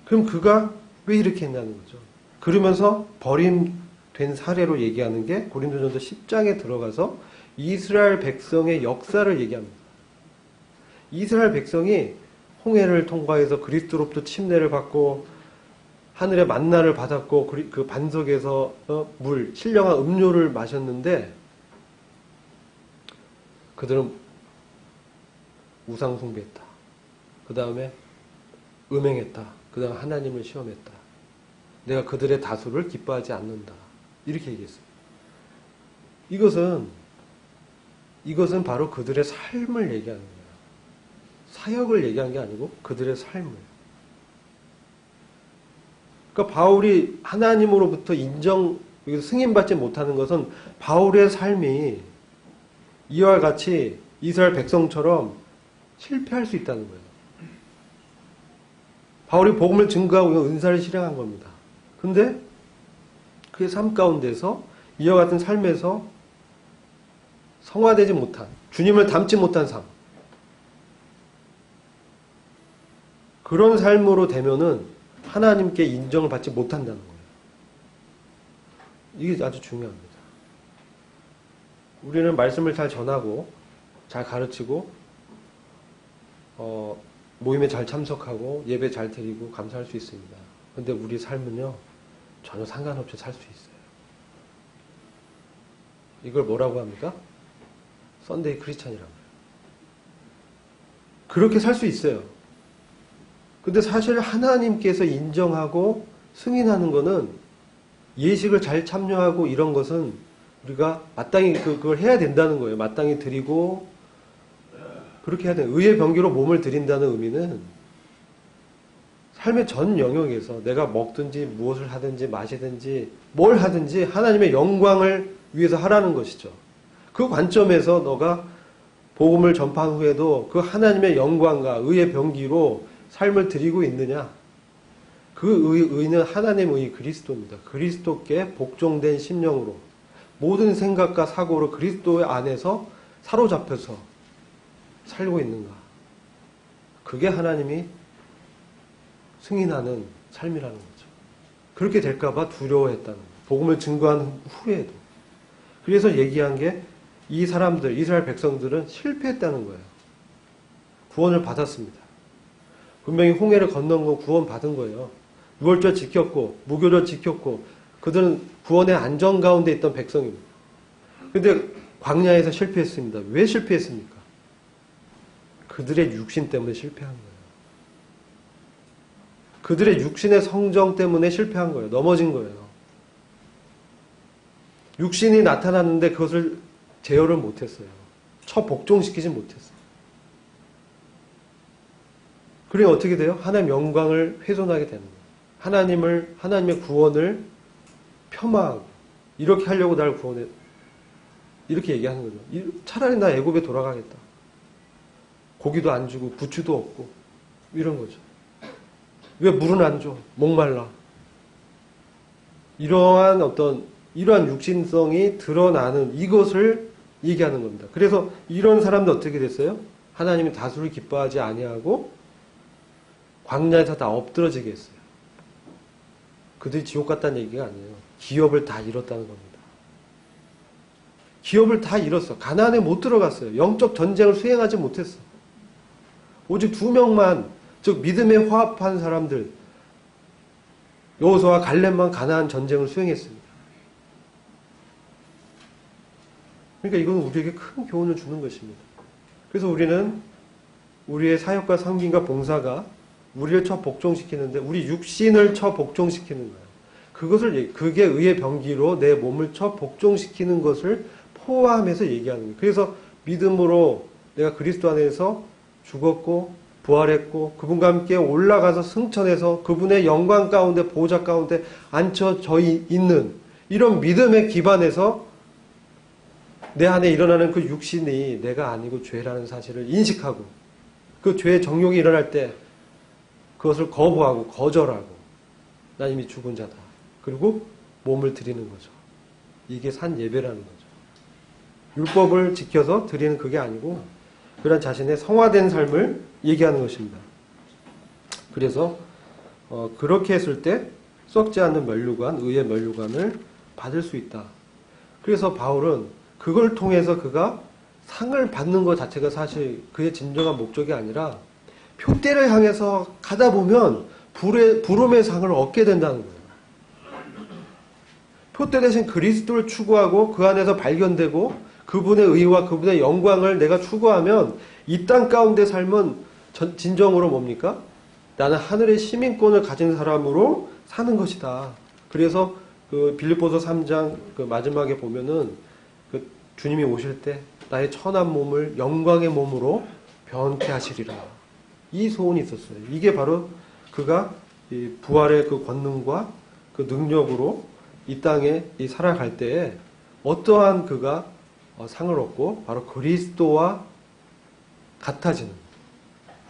그럼 그가 왜 이렇게 했냐는 거죠. 그러면서 버림된 사례로 얘기하는 게 고린도전서 10장에 들어가서 이스라엘 백성의 역사를 얘기합니다. 이스라엘 백성이 홍해를 통과해서 그리스도로부터 침례를 받고 하늘의 만나를 받았고 그 반석에서 신령한 음료를 마셨는데 그들은 우상 숭배했다. 그 다음에 음행했다. 그 다음 하나님을 시험했다. 내가 그들의 다수를 기뻐하지 않는다. 이렇게 얘기했어요. 이것은 바로 그들의 삶을 얘기하는 거예요. 사역을 얘기한 게 아니고 그들의 삶을. 그러니까 바울이 하나님으로부터 승인받지 못하는 것은 바울의 삶이 이와 같이 이스라엘 백성처럼 실패할 수 있다는 거예요. 바울이 복음을 증거하고 은사를 실행한 겁니다. 근데 그의 삶 가운데서 이와 같은 삶에서 성화되지 못한, 주님을 닮지 못한 삶, 그런 삶으로 되면은 하나님께 인정을 받지 못한다는 거예요. 이게 아주 중요합니다. 우리는 말씀을 잘 전하고 잘 가르치고 모임에 잘 참석하고 예배 잘 드리고 감사할 수 있습니다. 근데 우리 삶은요 전혀 상관없이 살 수 있어요. 이걸 뭐라고 합니까? 썬데이 크리스찬이라고 해요. 그렇게 살 수 있어요. 근데 사실 하나님께서 인정하고 승인하는 거는 예식을 잘 참여하고 이런 것은 우리가 마땅히 그걸 해야 된다는 거예요. 마땅히 드리고 그렇게 해야 돼요. 의의 병기로 몸을 드린다는 의미는 삶의 전 영역에서 내가 먹든지 무엇을 하든지 마시든지 뭘 하든지 하나님의 영광을 위해서 하라는 것이죠. 그 관점에서 너가 복음을 전파한 후에도 그 하나님의 영광과 의의 병기로 삶을 드리고 있느냐? 그 의는 하나님의 의 그리스도입니다. 그리스도께 복종된 심령으로 모든 생각과 사고로 그리스도 안에서 사로잡혀서 살고 있는가? 그게 하나님이 승인하는 삶이라는 거죠. 그렇게 될까봐 두려워했다는 거예요. 복음을 증거한 후에도. 그래서 얘기한 게 이 사람들, 이스라엘 백성들은 실패했다는 거예요. 구원을 받았습니다. 분명히 홍해를 건넌 건 구원 받은 거예요. 유월절 지켰고 무교절 지켰고 그들은 구원의 안전 가운데 있던 백성입니다. 근데 광야에서 실패했습니다. 왜 실패했습니까? 그들의 육신 때문에 실패한 거예요. 그들의 육신의 성정 때문에 실패한 거예요. 넘어진 거예요. 육신이 나타났는데 그것을 제어를 못했어요. 처복종시키지 못했어요. 그러니 어떻게 돼요? 하나님 영광을 훼손하게 되는 거예요. 하나님의 구원을 폄하하고 이렇게 하려고 날 구원해 이렇게 얘기하는 거죠. 차라리 나 애굽에 돌아가겠다. 고기도 안 주고 부추도 없고 이런 거죠. 왜 물은 안 줘? 목말라. 이러한 육신성이 드러나는 이것을 얘기하는 겁니다. 그래서 이런 사람들 어떻게 됐어요? 하나님이 다수를 기뻐하지 아니하고 광야에서 다 엎드러지게 했어요. 그들이 지옥 갔다는 얘기가 아니에요. 기업을 다 잃었다는 겁니다. 기업을 다 잃었어. 가나안에 못 들어갔어요. 영적 전쟁을 수행하지 못했어. 오직 2명만, 즉 믿음에 화합한 사람들, 여호수아와 갈렙만 가나안 전쟁을 수행했습니다. 그러니까 이건 우리에게 큰 교훈을 주는 것입니다. 그래서 우리는 우리의 사역과 섬김과 봉사가 우리를 처 복종시키는데 우리 육신을 처 복종시키는 거예요. 그게 의의 병기로 내 몸을 처 복종시키는 것을 포함해서 얘기하는 거예요. 그래서 믿음으로 내가 그리스도 안에서 죽었고 부활했고 그분과 함께 올라가서 승천해서 그분의 영광 가운데 보좌 가운데 앉혀져 있는 이런 믿음에 기반해서 내 안에 일어나는 그 육신이 내가 아니고 죄라는 사실을 인식하고 그 죄의 정욕이 일어날 때 그것을 거부하고 거절하고 나 이미 죽은 자다. 그리고 몸을 드리는 거죠. 이게 산 예배라는 거죠. 율법을 지켜서 드리는 그게 아니고 그런 자신의 성화된 삶을 얘기하는 것입니다. 그래서 그렇게 했을 때 썩지 않는 면류관, 의의 면류관을 받을 수 있다. 그래서 바울은 그걸 통해서 그가 상을 받는 것 자체가 사실 그의 진정한 목적이 아니라 표대를 향해서 가다 보면 부름의 상을 얻게 된다는 거예요. 표대 대신 그리스도를 추구하고 그 안에서 발견되고 그분의 의와 그분의 영광을 내가 추구하면 이 땅 가운데 삶은 진정으로 뭡니까? 나는 하늘의 시민권을 가진 사람으로 사는 것이다. 그래서 그 빌립보서 3장 그 마지막에 보면은 그 주님이 오실 때 나의 천한 몸을 영광의 몸으로 변케 하시리라. 이 소원이 있었어요. 이게 바로 그가 이 부활의 그 권능과 그 능력으로 이 땅에 이 살아갈 때에 어떠한 그가 상을 얻고 바로 그리스도와 같아지는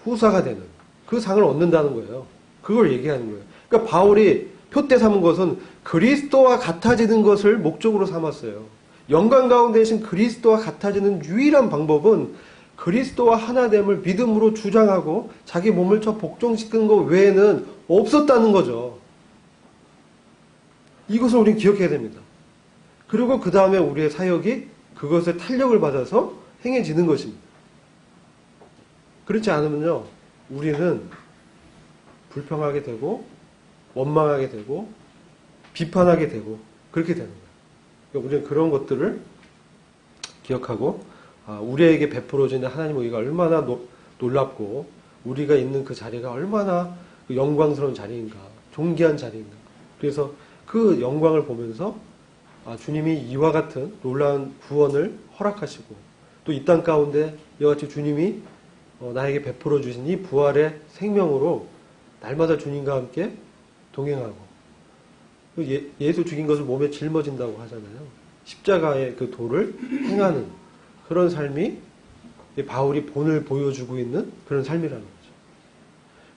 후사가 되는 그 상을 얻는다는 거예요. 그걸 얘기하는 거예요. 그러니까 바울이 표대 삼은 것은 그리스도와 같아지는 것을 목적으로 삼았어요. 영광 가운데 계신 그리스도와 같아지는 유일한 방법은 그리스도와 하나됨을 믿음으로 주장하고 자기 몸을 저 복종시키는 것 외에는 없었다는 거죠. 이것을 우리는 기억해야 됩니다. 그리고 그 다음에 우리의 사역이 그것의 탄력을 받아서 행해지는 것입니다. 그렇지 않으면요, 우리는 불평하게 되고 원망하게 되고 비판하게 되고 그렇게 되는 거예요. 그러니까 우리는 그런 것들을 기억하고 우리에게 베풀어지는 하나님의 의가 얼마나 놀랍고 우리가 있는 그 자리가 얼마나 그 영광스러운 자리인가, 존귀한 자리인가. 그래서 그 영광을 보면서 주님이 이와 같은 놀라운 구원을 허락하시고 또 이 땅 가운데 이와 같이 주님이 나에게 베풀어 주신 이 부활의 생명으로 날마다 주님과 함께 동행하고 예수 죽인 것을 몸에 짊어진다고 하잖아요. 십자가의 그 도를 행하는 그런 삶이 바울이 본을 보여주고 있는 그런 삶이라는 거죠.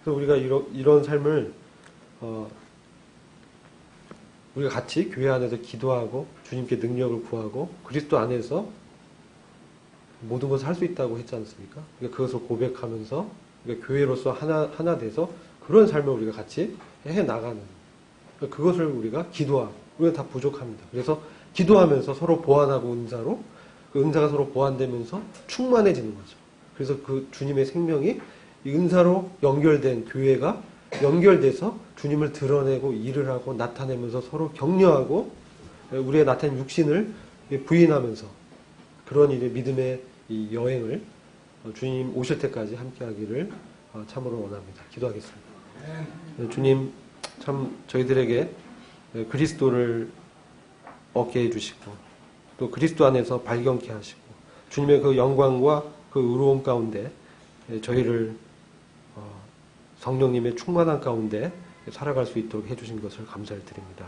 그래서 우리가 이런 삶을 우리가 같이 교회 안에서 기도하고 주님께 능력을 구하고 그리스도 안에서 모든 것을 할 수 있다고 했지 않습니까? 그러니까 그것을 고백하면서 그러니까 교회로서 하나 돼서 그런 삶을 우리가 같이 해나가는 그러니까 그것을 우리가 기도하고 우리가 다 부족합니다. 그래서 기도하면서 서로 보완하고 은사로 그 은사가 서로 보완되면서 충만해지는 거죠. 그래서 그 주님의 생명이 이 은사로 연결된 교회가 연결돼서 주님을 드러내고 일을 하고 나타내면서 서로 격려하고 우리의 나타낸 육신을 부인하면서 그런 일의 믿음의 이 여행을 주님 오실 때까지 함께 하기를 참으로 원합니다. 기도하겠습니다. 주님 참 저희들에게 그리스도를 얻게 해주시고 또 그리스도 안에서 발견케 하시고 주님의 그 영광과 그 의로움 가운데 저희를 성령님의 충만한 가운데 살아갈 수 있도록 해주신 것을 감사를 드립니다.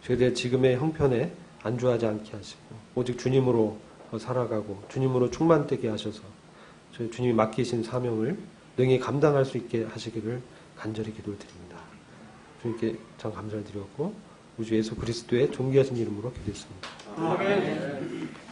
저희들 지금의 형편에 안주하지 않게 하시고 오직 주님으로 살아가고 주님으로 충만되게 하셔서 저희 주님이 맡기신 사명을 능히 감당할 수 있게 하시기를 간절히 기도를 드립니다. 주님께 참 감사를 드렸고 우리 주 예수 그리스도의 존귀하신 이름으로 기도했습니다. 아멘.